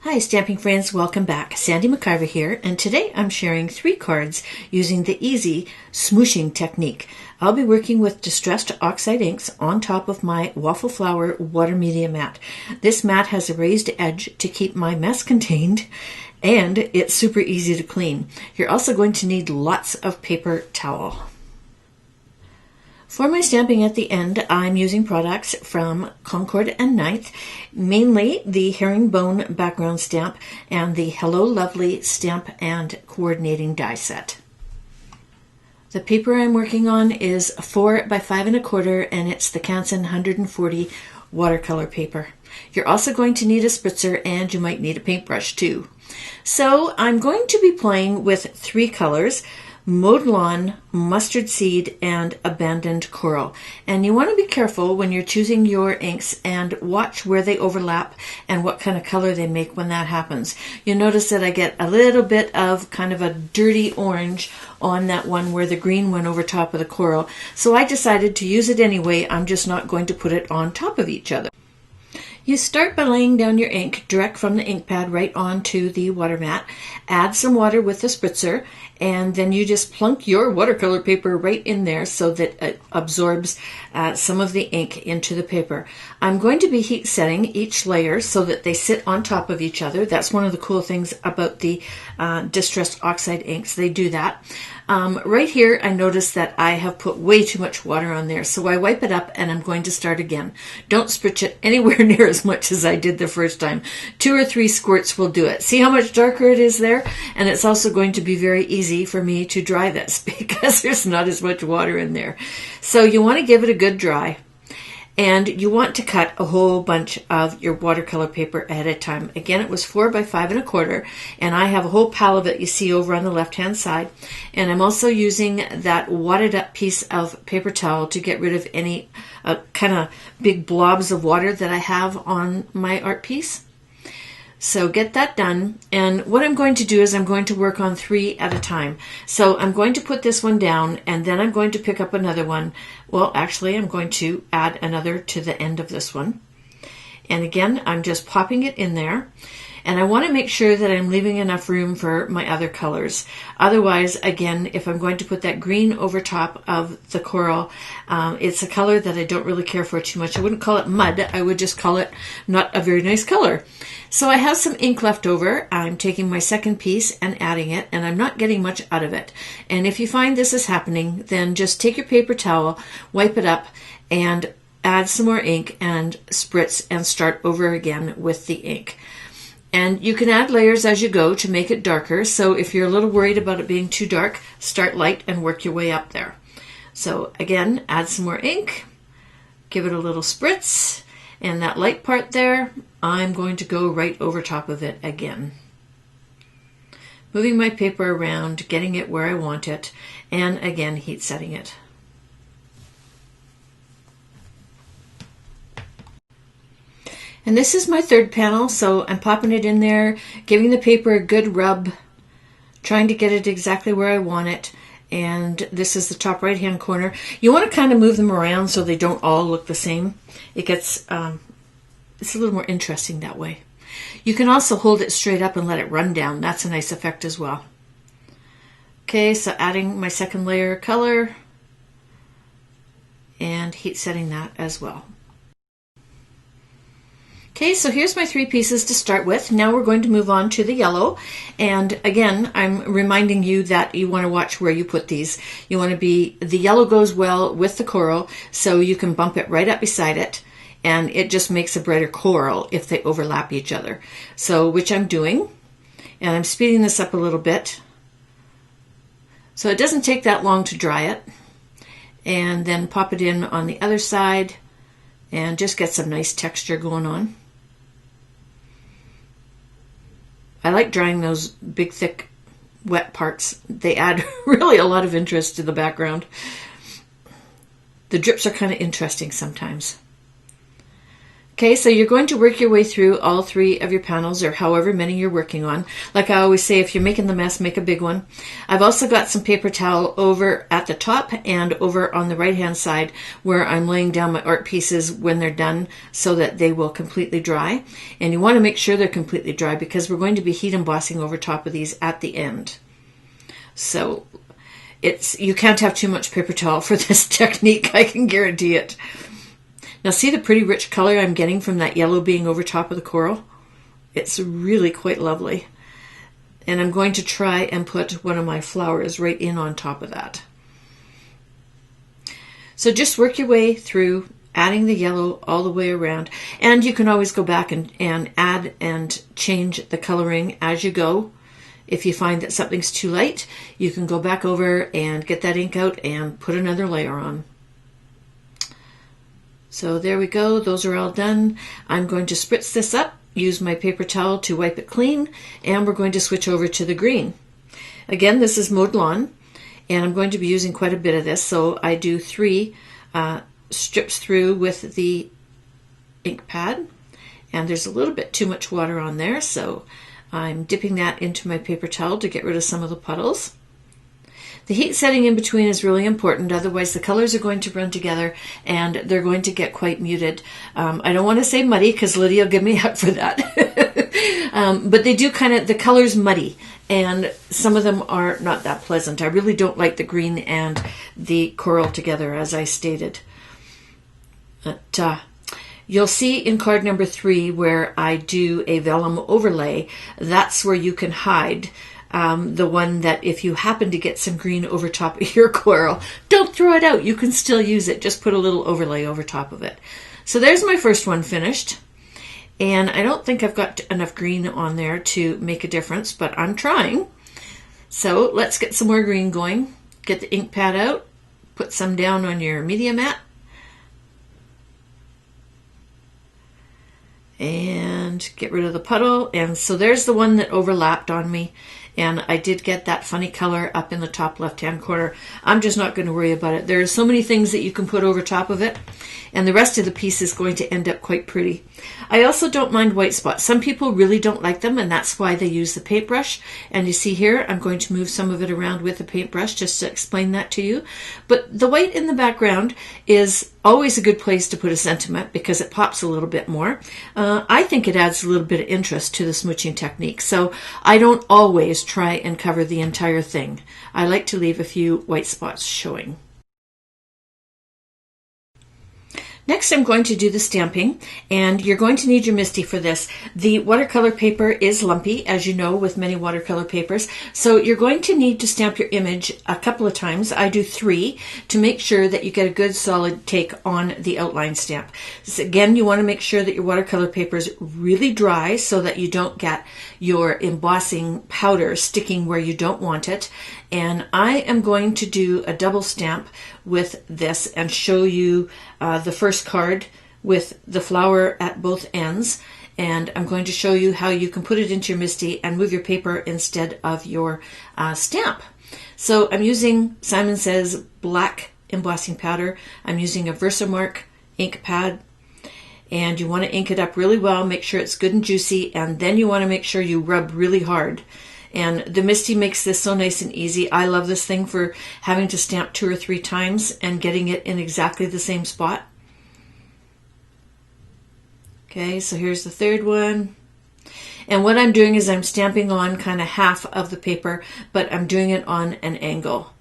Hi stamping friends, welcome back. Sandi MacIver here, and today I'm sharing 3 cards using the easy smooshing technique. I'll be working with distressed oxide inks on top of my Waffle Flower water media mat. This mat has a raised edge to keep my mess contained, and it's super easy to clean. You're also going to need lots of paper towel. For my stamping at the end, I'm using products from Concord 9th, mainly the Herringbone background stamp and the Hello Lovely stamp and coordinating die set. The paper I'm working on is 4 by 5 1/4, and it's the Canson 140 watercolor paper. You're also going to need a spritzer, and you might need a paintbrush too. So I'm going to be playing with 3 colors: Mowed Lawn, Mustard Seed, and Abandoned Coral. And you want to be careful when you're choosing your inks and watch where they overlap and what kind of color they make when that happens. You'll notice that I get a little bit of kind of a dirty orange on that one where the green went over top of the coral. So I decided to use it anyway. I'm just not going to put it on top of each other. You start by laying down your ink direct from the ink pad right onto the water mat. Add some water with the spritzer, and then you just plunk your watercolor paper right in there so that it absorbs some of the ink into the paper. I'm going to be heat setting each layer so that they sit on top of each other. That's one of the cool things about the distressed oxide inks. They do that. Right here, I noticed that I have put way too much water on there, so I wipe it up and I'm going to start again. Don't spritz it anywhere near as much as I did the first time. 2 or 3 squirts will do it. See how much darker it is there? And it's also going to be very easy for me to dry this because there's not as much water in there. So you want to give it a good dry. And you want to cut a whole bunch of your watercolor paper ahead of time. Again, it was 4 by 5 1/4, and I have a whole pile of it you see over on the left-hand side. And I'm also using that wadded up piece of paper towel to get rid of any kind of big blobs of water that I have on my art piece. So get that done, and what I'm going to do is I'm going to work on 3 at a time. So I'm going to put this one down, and then I'm going to pick up another one. Well, actually, I'm going to add another to the end of this one. And again, I'm just popping it in there. And I want to make sure that I'm leaving enough room for my other colors. Otherwise, again, if I'm going to put that green over top of the coral, it's a color that I don't really care for too much. I wouldn't call it mud. I would just call it not a very nice color. So I have some ink left over. I'm taking my second piece and adding it, and I'm not getting much out of it. And if you find this is happening, then just take your paper towel, wipe it up, and add some more ink and spritz and start over again with the ink. And you can add layers as you go to make it darker. So if you're a little worried about it being too dark, start light and work your way up there. So again, add some more ink, give it a little spritz, and that light part there, I'm going to go right over top of it again. Moving my paper around, getting it where I want it, and again, heat setting it. And this is my third panel, so I'm popping it in there, giving the paper a good rub, trying to get it exactly where I want it. And this is the top right-hand corner. You want to kind of move them around so they don't all look the same. It gets, it's a little more interesting that way. You can also hold it straight up and let it run down. That's a nice effect as well. Okay, so adding my second layer of color and heat setting that as well. Okay, so here's my 3 pieces to start with. Now we're going to move on to the yellow. And again, I'm reminding you that you want to watch where you put these. You want to be, the yellow goes well with the coral, so you can bump it right up beside it. And it just makes a brighter coral if they overlap each other. So, which I'm doing. And I'm speeding this up a little bit. So it doesn't take that long to dry it. And then pop it in on the other side and just get some nice texture going on. I like drying those big, thick, wet parts. They add really a lot of interest to the background. The drips are kind of interesting sometimes. Okay, so you're going to work your way through all 3 of your panels, or however many you're working on. Like I always say, if you're making the mess, make a big one. I've also got some paper towel over at the top and over on the right-hand side where I'm laying down my art pieces when they're done so that they will completely dry. And you want to make sure they're completely dry because we're going to be heat embossing over top of these at the end. So you can't have too much paper towel for this technique, I can guarantee it. Now see the pretty rich color I'm getting from that yellow being over top of the coral? It's really quite lovely. And I'm going to try and put one of my flowers right in on top of that. So just work your way through, adding the yellow all the way around. And you can always go back and add and change the coloring as you go. If you find that something's too light, you can go back over and get that ink out and put another layer on. So there we go, those are all done. I'm going to spritz this up, use my paper towel to wipe it clean, and we're going to switch over to the green. Again, this is Mowed Lawn, and I'm going to be using quite a bit of this, so I do 3 strips through with the ink pad, and there's a little bit too much water on there, so I'm dipping that into my paper towel to get rid of some of the puddles. The heat setting in between is really important, otherwise the colors are going to run together and they're going to get quite muted. I don't want to say muddy because Lydia will give me up for that. But they do the colors muddy, and some of them are not that pleasant. I really don't like the green and the coral together, as I stated. But you'll see in card number 3 where I do a vellum overlay. That's where you can hide the one that if you happen to get some green over top of your coral, don't throw it out. You can still use it. Just put a little overlay over top of it. So there's my first one finished. And I don't think I've got enough green on there to make a difference, but I'm trying. So let's get some more green going. Get the ink pad out. Put some down on your media mat. And get rid of the puddle. And so there's the one that overlapped on me. And I did get that funny color up in the top left-hand corner. I'm just not going to worry about it. There are so many things that you can put over top of it, and the rest of the piece is going to end up quite pretty. I also don't mind white spots. Some people really don't like them, and that's why they use the paintbrush. And you see here, I'm going to move some of it around with a paintbrush just to explain that to you. But the white in the background is always a good place to put a sentiment because it pops a little bit more. I think it adds a little bit of interest to the smooching technique. So I don't always try and cover the entire thing. I like to leave a few white spots showing. Next, I'm going to do the stamping, and you're going to need your MISTI for this. The watercolor paper is lumpy, as you know, with many watercolor papers, so you're going to need to stamp your image a couple of times. I do 3 to make sure that you get a good solid take on the outline stamp. So again, you want to make sure that your watercolor paper is really dry so that you don't get your embossing powder sticking where you don't want it. And I am going to do a double stamp with this and show you the first card with the flower at both ends. And I'm going to show you how you can put it into your MISTI and move your paper instead of your stamp. So I'm using Simon Says black embossing powder. I'm using a Versamark ink pad. And you want to ink it up really well, make sure it's good and juicy, and then you want to make sure you rub really hard. And the MISTI makes this so nice and easy. I love this thing for having to stamp 2 or 3 times and getting it in exactly the same spot. Okay, so here's the third one. And what I'm doing is I'm stamping on kind of half of the paper, but I'm doing it on an angle.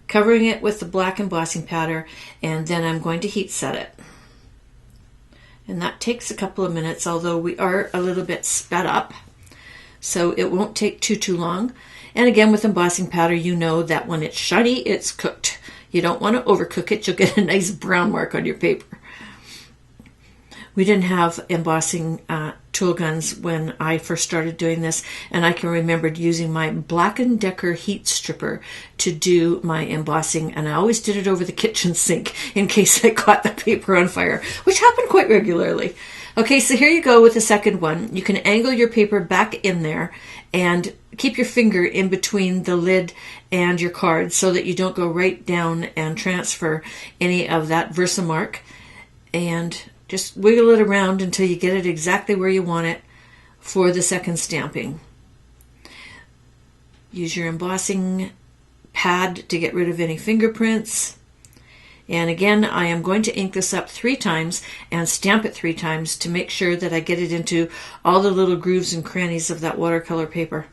Covering it with the black embossing powder, and then I'm going to heat set it. And that takes a couple of minutes, although we are a little bit sped up. So it won't take too long. And again, with embossing powder, you know that when it's shiny, it's cooked. You don't want to overcook it. You'll get a nice brown mark on your paper. We didn't have embossing tool guns when I first started doing this, and I can remember using my Black & Decker heat stripper to do my embossing, and I always did it over the kitchen sink in case I caught the paper on fire, which happened quite regularly. Okay, so here you go with the second one. You can angle your paper back in there and keep your finger in between the lid and your card so that you don't go right down and transfer any of that Versamark, and Just wiggle it around until you get it exactly where you want it for the second stamping. Use your embossing pad to get rid of any fingerprints. And again, I am going to ink this up 3 times and stamp it 3 times to make sure that I get it into all the little grooves and crannies of that watercolor paper.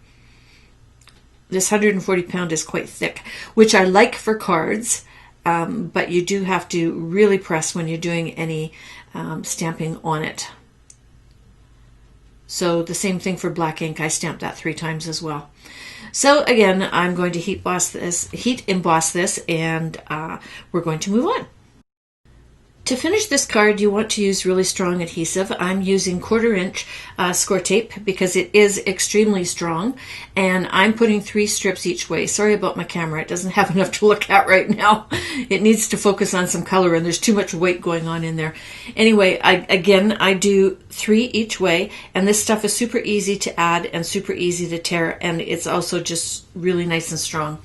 This 140 pound is quite thick, which I like for cards, but you do have to really press when you're doing any stamping on it. So the same thing for black ink, I stamped that 3 times as well. So again, I'm going to heat emboss this, and we're going to move on. To finish this card, you want to use really strong adhesive. I'm using 1/4 inch score tape because it is extremely strong, and I'm putting 3 strips each way. Sorry about my camera, it doesn't have enough to look at right now. It needs to focus on some color, and there's too much weight going on in there. Anyway, I do 3 each way, and this stuff is super easy to add and super easy to tear, and it's also just really nice and strong.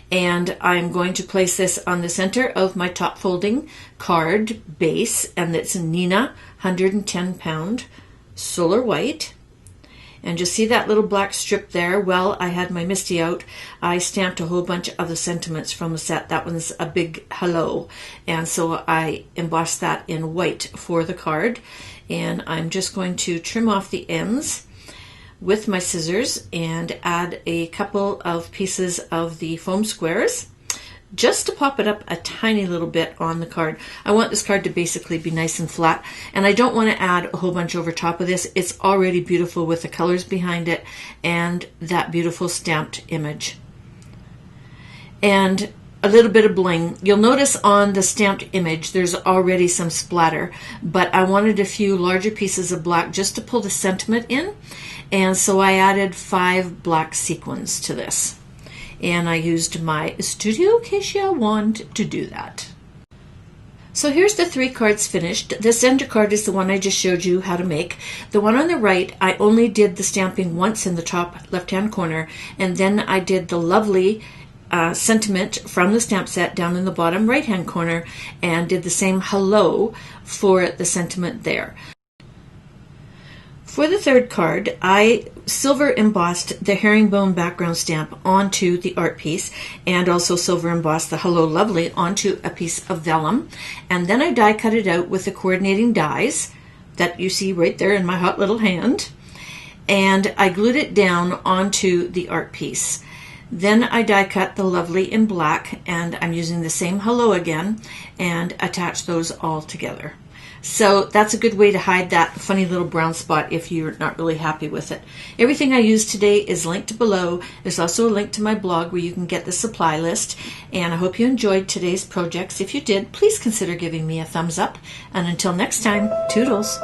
And I'm going to place this on the center of my top folding card base, and it's Nina 110 pound Solar White. And just see that little black strip there? Well, I had my Misty out. I stamped a whole bunch of the sentiments from the set. That one's a big hello. And so I embossed that in white for the card. And I'm just going to trim off the ends with my scissors and add a couple of pieces of the foam squares just to pop it up a tiny little bit on the card. I want this card to basically be nice and flat, and I don't want to add a whole bunch over top of this. It's already beautiful with the colors behind it and that beautiful stamped image. And a little bit of bling. You'll notice on the stamped image there's already some splatter, but I wanted a few larger pieces of black just to pull the sentiment in, and so I added 5 black sequins to this, and I used my Studio Acacia wand to do that. So here's the 3 cards finished. The center card is the one I just showed you how to make. The one on the right, I only did the stamping once in the top left-hand corner, and then I did the lovely sentiment from the stamp set down in the bottom right-hand corner and did the same hello for the sentiment there. For the third card, I silver embossed the herringbone background stamp onto the art piece, and also silver embossed the Hello Lovely onto a piece of vellum, and then I die cut it out with the coordinating dies that you see right there in my hot little hand, and I glued it down onto the art piece. Then I die cut the Lovely in black, and I'm using the same hello again, and attach those all together. So that's a good way to hide that funny little brown spot if you're not really happy with it. Everything I used today is linked below. There's also a link to my blog where you can get the supply list. And I hope you enjoyed today's projects. If you did, please consider giving me a thumbs up. And until next time, toodles.